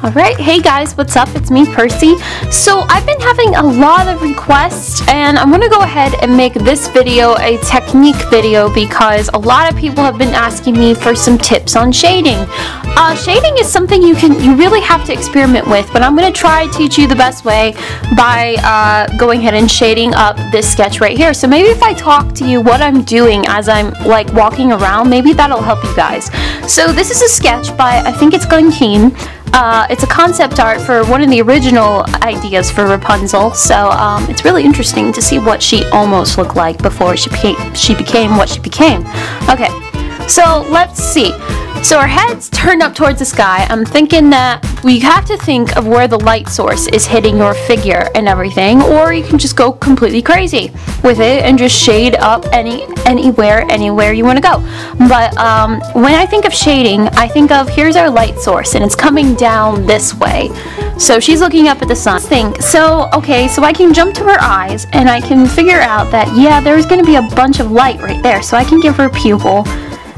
Alright, hey guys, what's up? It's me, Percy. So I've been having a lot of requests, and I'm gonna go ahead and make this video a technique video because a lot of people have been asking me for some tips on shading. Shading is something you really have to experiment with, but I'm gonna try to teach you the best way by going ahead and shading up this sketch right here. So maybe if I talk to you what I'm doing as I'm like walking around, maybe that'll help you guys. So this is a sketch by, I think it's Gunkin. It's a concept art for one of the original ideas for Rapunzel, so it's really interesting to see what she almost looked like before she became what she became. Okay, so let's see. So her head's turned up towards the sky. I'm thinking that we have to think of where the light source is hitting your figure and everything, or you can just go completely crazy with it and just shade up anywhere you want to go. But when I think of shading, I think of here's our light source and it's coming down this way. So she's looking up at the sun. Okay, so I can jump to her eyes and I can figure out that, yeah, there's going to be a bunch of light right there. So I can give her a pupil.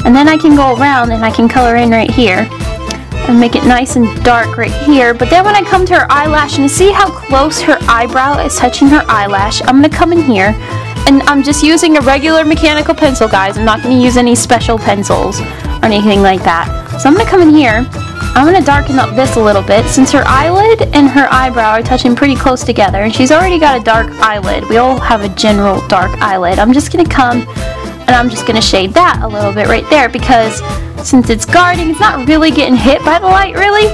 And then I can go around and I can color in right here and make it nice and dark right here. But then when I come to her eyelash and you see how close her eyebrow is touching her eyelash, I'm going to come in here and I'm just using a regular mechanical pencil, guys. I'm not going to use any special pencils or anything like that. So I'm going to come in here. I'm going to darken up this a little bit since her eyelid and her eyebrow are touching pretty close together. And she's already got a dark eyelid. We all have a general dark eyelid. I'm just going to come and I'm just going to shade that a little bit right there because since it's guarding, it's not really getting hit by the light, really.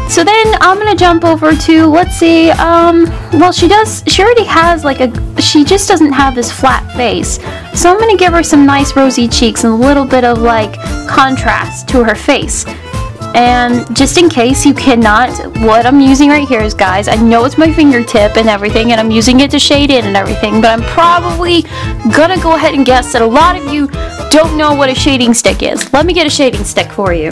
So then I'm going to jump over to, let's see, well, she already has like she just doesn't have this flat face. So I'm going to give her some nice rosy cheeks and a little bit of like contrast to her face. And just in case you cannot, what I'm using right here is, guys, I know it's my fingertip and everything, and I'm using it to shade in and everything, but I'm probably gonna go ahead and guess that a lot of you don't know what a shading stick is. Let me get a shading stick for you.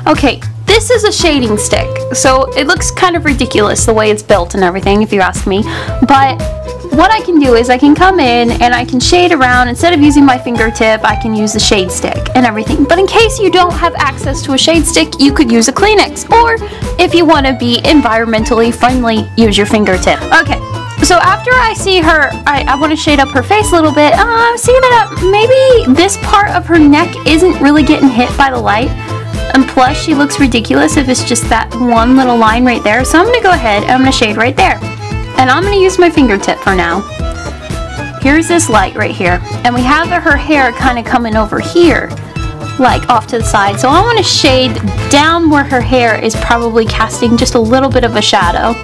Okay, this is a shading stick. So it looks kind of ridiculous the way it's built and everything, if you ask me, but what I can do is I can come in and I can shade around. Instead of using my fingertip, I can use the shade stick and everything. But in case you don't have access to a shade stick, you could use a Kleenex. Or if you want to be environmentally friendly, use your fingertip. Okay, so after I see her, I want to shade up her face a little bit. I'm seeing that maybe this part of her neck isn't really getting hit by the light. And plus, she looks ridiculous if it's just that one little line right there. So I'm going to go ahead and I'm going to shade right there. And I'm going to use my fingertip for now. Here's this light right here. And we have her hair kind of coming over here, like off to the side. So I want to shade down where her hair is probably casting just a little bit of a shadow.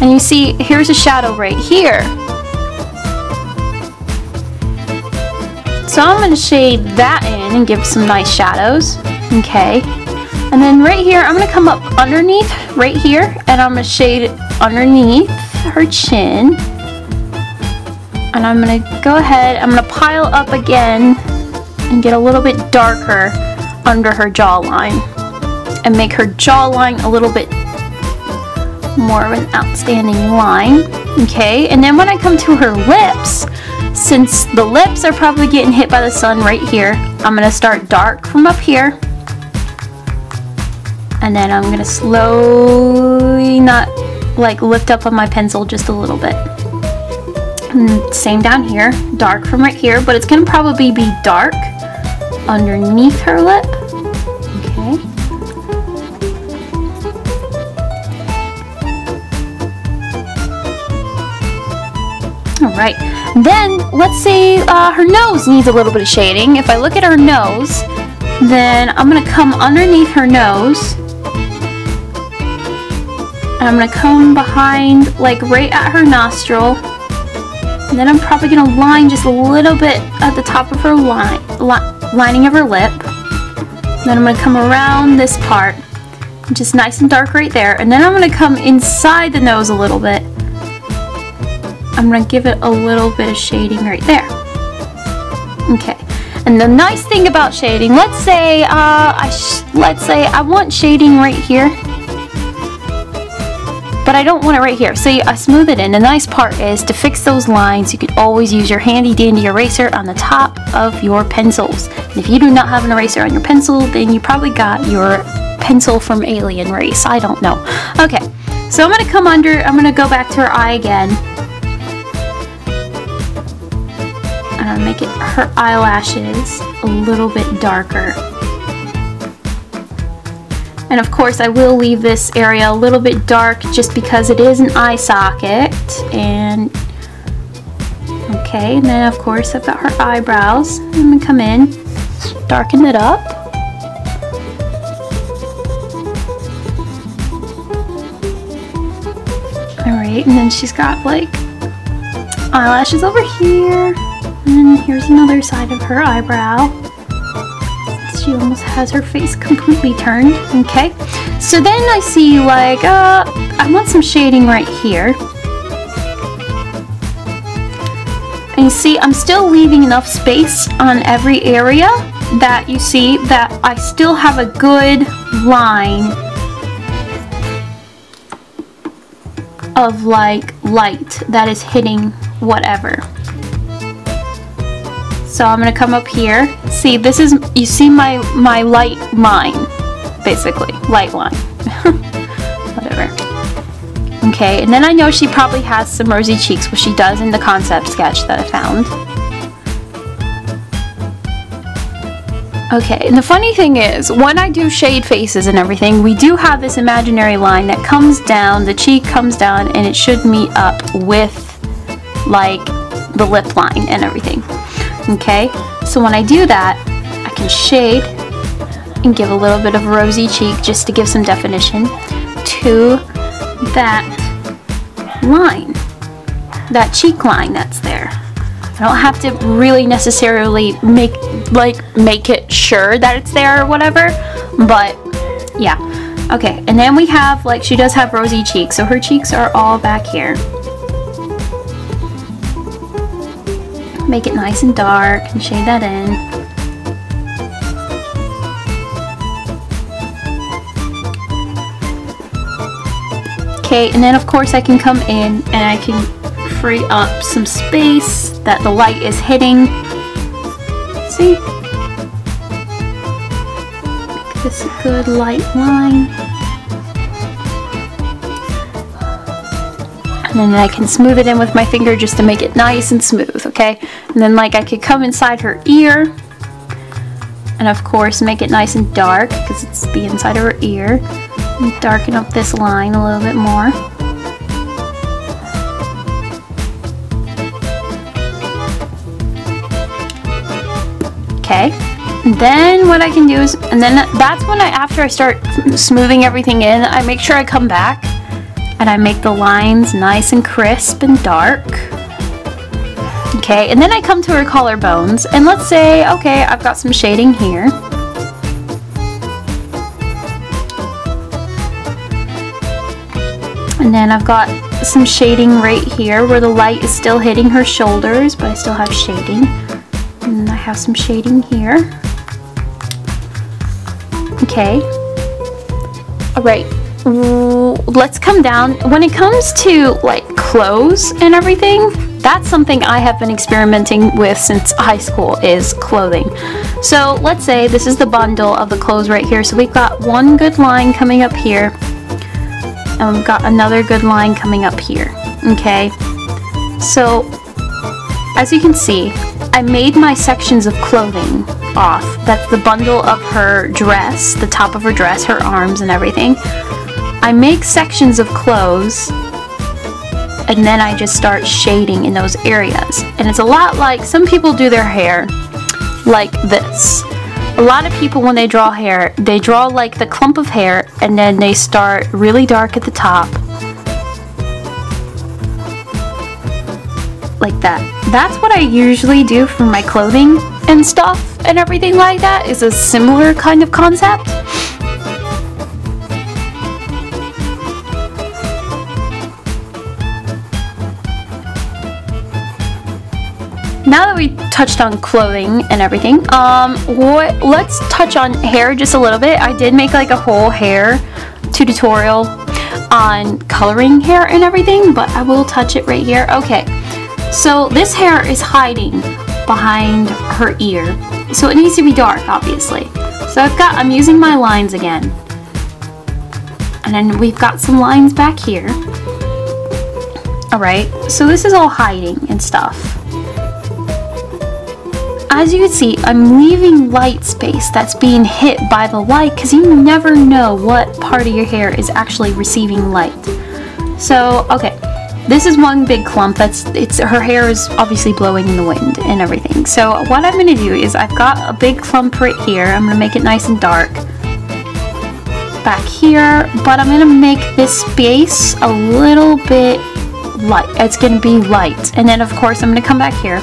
And you see, here's a shadow right here. So I'm going to shade that in and give some nice shadows. Okay. And then right here, I'm going to come up underneath right here. And I'm going to shade underneath her chin, and I'm going to go ahead, I'm going to pile up again and get a little bit darker under her jawline and make her jawline a little bit more of an outstanding line. Okay, and then when I come to her lips, since the lips are probably getting hit by the sun right here, I'm going to start dark from up here, and then I'm going to slowly lift up on my pencil just a little bit. And same down here, dark from right here, but it's going to probably be dark underneath her lip. Okay. Alright, then let's say her nose needs a little bit of shading. If I look at her nose, then I'm going to come underneath her nose. And I'm going to come behind, like right at her nostril. And then I'm probably going to line just a little bit at the top of her lining of her lip. And then I'm going to come around this part, just nice and dark right there. And then I'm going to come inside the nose a little bit. I'm going to give it a little bit of shading right there. Okay. And the nice thing about shading, let's say I want shading right here. but I don't want it right here. So I smooth it in. The nice part is to fix those lines, you can always use your handy dandy eraser on the top of your pencils. And if you do not have an eraser on your pencil, then you probably got your pencil from Alien Race. I don't know. Okay, so I'm gonna come under, I'm gonna go back to her eye again. And I'll make it her eyelashes a little bit darker. And of course I will leave this area a little bit dark just because it is an eye socket. And okay, and then of course I've got her eyebrows. I'm gonna come in, darken it up. Alright, and then she's got like eyelashes over here. And then here's another side of her eyebrow. She almost has her face completely turned. Okay, so then I see like I want some shading right here, and you see I'm still leaving enough space on every area that you see that I still have a good line of like light that is hitting whatever. So I'm gonna come up here. See, this is, you see my light line, basically, light line. Whatever. Okay, and then I know she probably has some rosy cheeks, which she does in the concept sketch that I found. Okay, and the funny thing is, when I do shade faces and everything, we do have this imaginary line that comes down, the cheek comes down, and it should meet up with, like, the lip line and everything. Okay, so when I do that, I can shade and give a little bit of rosy cheek just to give some definition to that line, that cheek line that's there. I don't have to really necessarily make it sure that it's there or whatever, but yeah. Okay, and then we have, like, she does have rosy cheeks, so her cheeks are all back here. Make it nice and dark and shade that in. Okay, and then of course I can come in and I can free up some space that the light is hitting. See? Make this a good light line. And then I can smooth it in with my finger just to make it nice and smooth, okay? And then like I could come inside her ear and of course make it nice and dark because it's the inside of her ear. And darken up this line a little bit more. Okay, and then what I can do is, and then that's when after I start smoothing everything in, I make sure I come back and I make the lines nice and crisp and dark. Okay, and then I come to her collarbones, and let's say, okay, I've got some shading here. And then I've got some shading right here where the light is still hitting her shoulders, but I still have shading. And I have some shading here. Okay. Alright. Let's come down. When it comes to like clothes and everything, that's something I have been experimenting with since high school, is clothing. So let's say this is the bundle of the clothes right here. So we've got one good line coming up here, and we've got another good line coming up here. Okay, so as you can see, I made my sections of clothing off. That's the bundle of her dress, the top of her dress, her arms and everything. I make sections of clothes and then I just start shading in those areas. And it's a lot like some people do their hair like this. A lot of people, when they draw hair, they draw like the clump of hair and then they start really dark at the top. Like that. That's what I usually do for my clothing and stuff and everything like that, is a similar kind of concept. Now that we touched on clothing and everything, let's touch on hair just a little bit. I did make like a whole hair tutorial on coloring hair and everything, but I will touch it right here. Okay, so this hair is hiding behind her ear, so it needs to be dark, obviously. So I'm using my lines again, and then we've got some lines back here. Alright, so this is all hiding and stuff. As you can see, I'm leaving light space that's being hit by the light, because you never know what part of your hair is actually receiving light. So, okay, this is one big clump. Her hair is obviously blowing in the wind and everything. So what I'm going to do is I've got a big clump right here. I'm going to make it nice and dark back here, but I'm going to make this space a little bit light. It's going to be light, and then of course I'm going to come back here.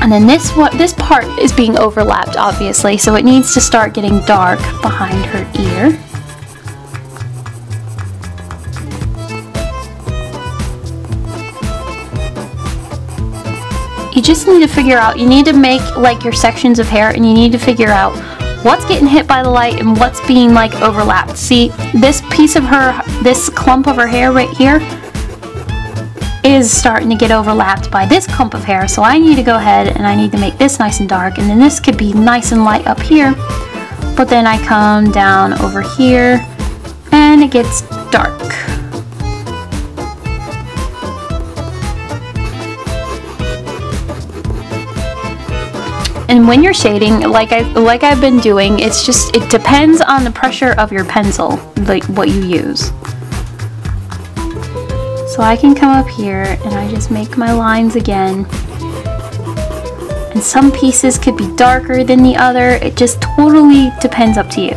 And then this part is being overlapped, obviously, so it needs to start getting dark behind her ear. You just need to figure out, you need to make like your sections of hair, and you need to figure out what's getting hit by the light and what's being like overlapped. See, this piece of her, this clump of her hair right here is starting to get overlapped by this clump of hair, so I need to go ahead and I need to make this nice and dark, and then this could be nice and light up here, but then I come down over here and it gets dark. And when you're shading, like I've been doing, it depends on the pressure of your pencil, like what you use. So I can come up here and I just make my lines again. And some pieces could be darker than the other. It just totally depends up to you.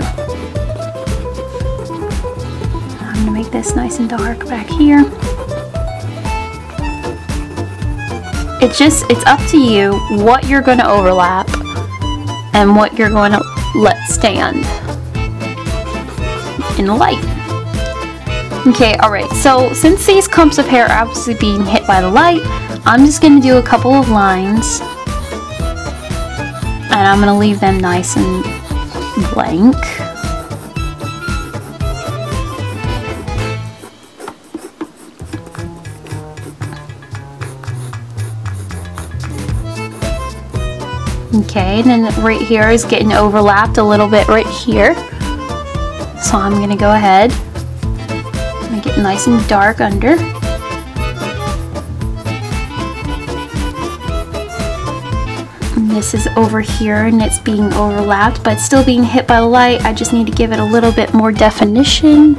I'm gonna make this nice and dark back here. It's up to you what you're going to overlap and what you're going to let stand in the light. Okay, alright, so since these clumps of hair are obviously being hit by the light, I'm just going to do a couple of lines, and I'm going to leave them nice and blank. Okay, and then right here is getting overlapped a little bit right here. So I'm going to go ahead and get nice and dark under. And this is over here and it's being overlapped, but it's still being hit by the light. I just need to give it a little bit more definition.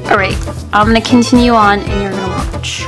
Alright, I'm going to continue on and you're going to watch.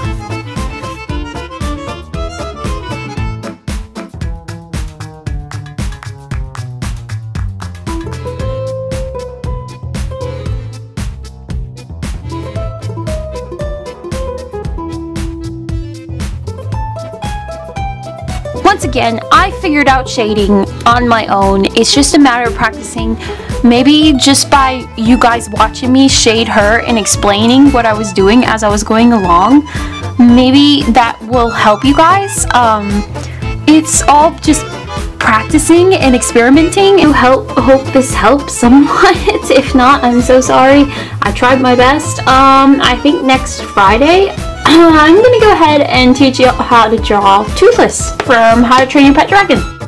Once again, I figured out shading on my own. It's just a matter of practicing. Maybe just by you guys watching me shade her and explaining what I was doing as I was going along, maybe that will help you guys. It's all just practicing and experimenting. I hope this helps somewhat. If not, I'm so sorry. I tried my best. I think next Friday I'm gonna go ahead and teach you how to draw Toothless from How to Train Your Pet Dragon.